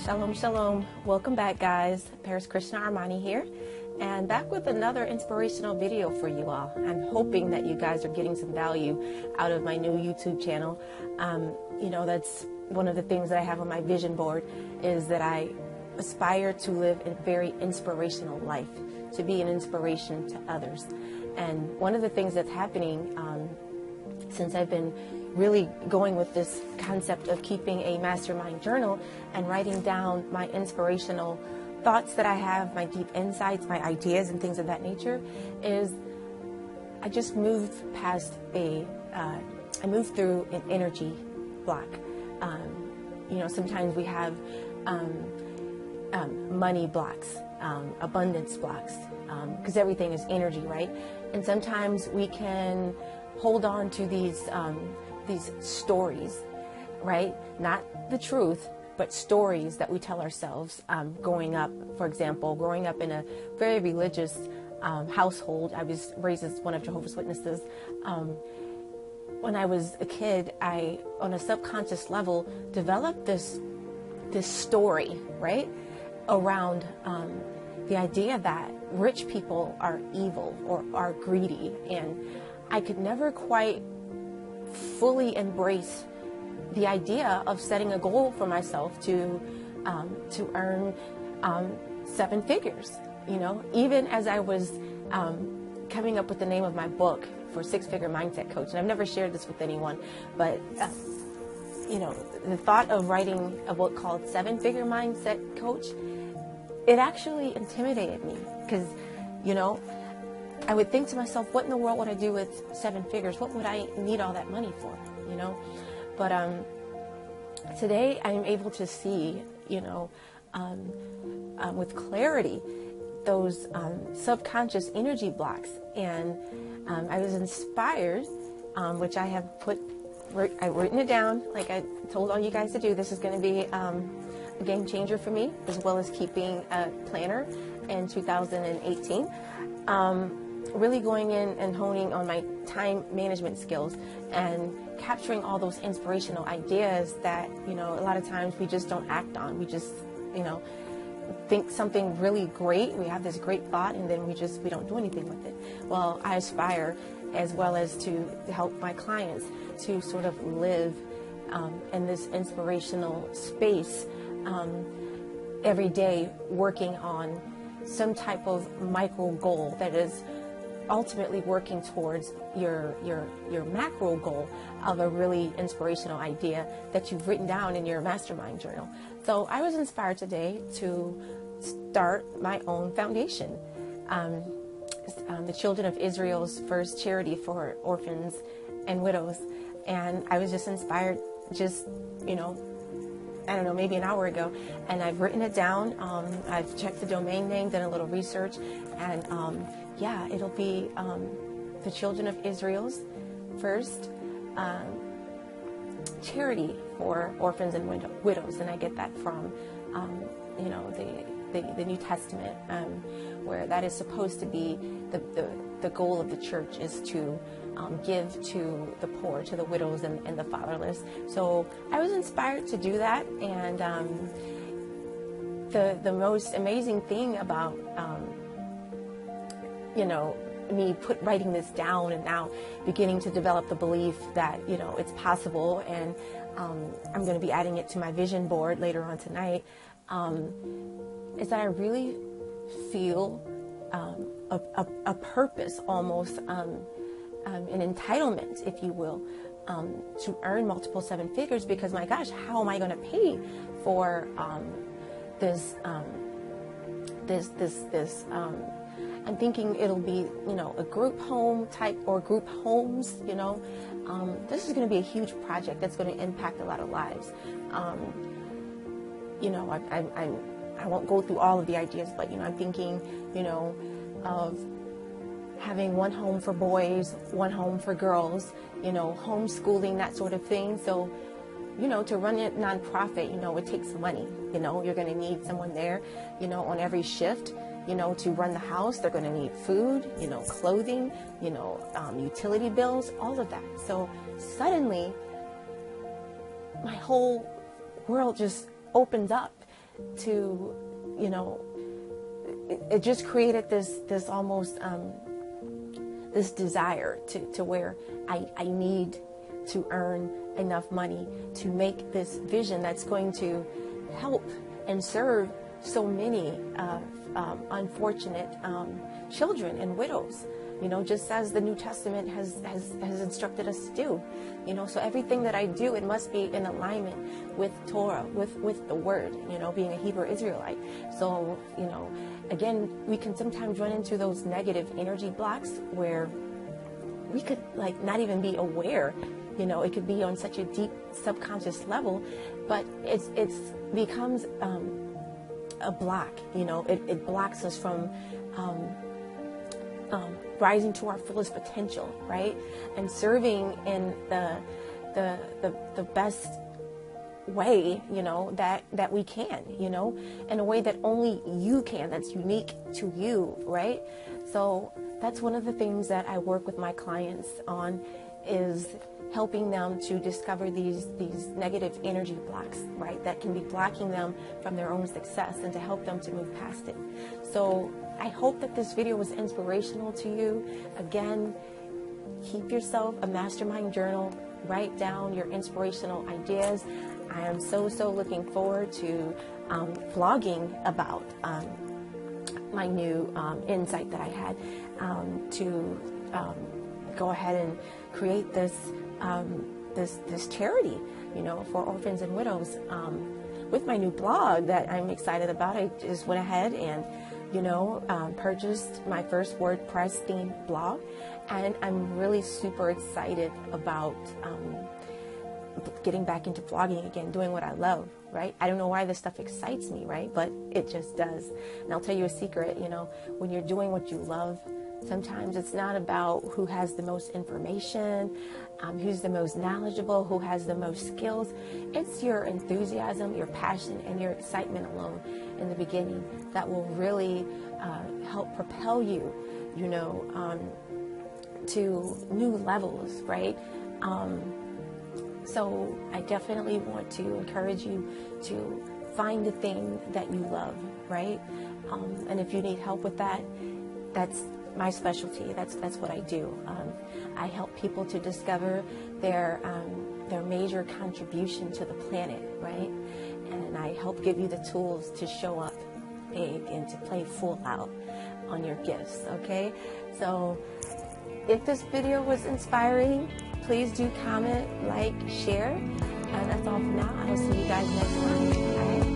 Shalom, shalom. Welcome back, guys. Paris Krishna Armani here, and back with another inspirational video for you all. I'm hoping that you guys are getting some value out of my new YouTube channel. That's one of the things that I have on my vision board, is that I aspire to live a very inspirational life, to be an inspiration to others. And one of the things that's happening since I've been really going with this concept of keeping a mastermind journal and writing down my inspirational thoughts that I have, my deep insights, my ideas and things of that nature, is I just moved past I moved through an energy block. Sometimes we have money blocks, abundance blocks, because everything is energy, right? And sometimes we can hold on to these stories, right? Not the truth, but stories that we tell ourselves growing up. For example, growing up in a very religious household. I was raised as one of Jehovah's Witnesses. When I was a kid, I, on a subconscious level, developed this story, right, around the idea that rich people are evil or are greedy, and I could never quite fully embrace the idea of setting a goal for myself to earn 7 figures. Even as I was coming up with the name of my book for Six-Figure Mindset Coach, and I've never shared this with anyone, but the thought of writing a book called Seven-Figure Mindset Coach, it actually intimidated me, because I would think to myself, what in the world would I do with 7 figures? What would I need all that money for? But today I'm able to see, with clarity, those subconscious energy blocks. And I was inspired, which I have I've written it down, like I told all you guys to do. This is going to be a game changer for me, as well as keeping a planner in 2018. Really going in and honing on my time management skills and capturing all those inspirational ideas that, a lot of times we just don't act on. We just, think something really great. We have this great thought, and then we don't do anything with it. Well, I aspire, as well as to help my clients, to sort of live in this inspirational space every day, working on some type of micro goal that is ultimately working towards your macro goal of a really inspirational idea that you've written down in your mastermind journal. So I was inspired today to start my own foundation, the Children of Israel's first charity for orphans and widows. And I was just inspired, maybe an hour ago, and I've written it down. I've checked the domain name, done a little research, and it'll be the Children of Israel's first charity for orphans and widows, and I get that from the New Testament, where that is supposed to be the goal of the church, is to give to the poor, to the widows and the fatherless. So I was inspired to do that, and the most amazing thing about me writing this down, and now beginning to develop the belief that it's possible, and I'm going to be adding it to my vision board later on tonight, is that I really feel a purpose, almost an entitlement, if you will, to earn multiple 7 figures, because my gosh, how am I going to pay for this I'm thinking it'll be, a group home type, or group homes, this is going to be a huge project that's going to impact a lot of lives. I won't go through all of the ideas, but, I'm thinking, of having one home for boys, one home for girls, homeschooling, that sort of thing. So, to run a nonprofit, it takes money. You're going to need someone there, on every shift. To run the house, they're going to need food, clothing, utility bills, all of that. So suddenly my whole world just opens up to, you know, it just created this almost this desire to where I need to earn enough money to make this vision that's going to help and serve so many unfortunate children and widows, you know, just as the New Testament has instructed us to do, you know. So everything that I do, it must be in alignment with Torah, with the Word, you know, being a Hebrew Israelite. So, you know, again, we can sometimes run into those negative energy blocks where we could like not even be aware, you know. It could be on such a deep subconscious level, but it's becomes a block, you know. It blocks us from rising to our fullest potential, right? And serving in the best way, you know, that we can, you know, in a way that only you can, that's unique to you, right? So that's one of the things that I work with my clients on, is helping them to discover these negative energy blocks, right, that can be blocking them from their own success, and to help them to move past it. So I hope that this video was inspirational to you. Again, keep yourself a mastermind journal. Write down your inspirational ideas. I am so looking forward to vlogging about my new insight that I had to go ahead and create this charity, you know, for orphans and widows. With my new blog that I'm excited about, I just went ahead and, you know, purchased my first WordPress themed blog, and I'm really super excited about getting back into vlogging again, doing what I love, right? I don't know why this stuff excites me, right? But it just does. And I'll tell you a secret, you know, when you're doing what you love, sometimes it's not about who has the most information, who's the most knowledgeable, who has the most skills. It's your enthusiasm, your passion, and your excitement alone in the beginning that will really help propel you, you know, to new levels, right? So I definitely want to encourage you to find the thing that you love, right? And if you need help with that, that's my specialty. That's what I do. I help people to discover their major contribution to the planet, right? And I help give you the tools to show up big and to play full out on your gifts, okay? So if this video was inspiring, please do comment, like, share, and that's all for now. I will see you guys next time. All right?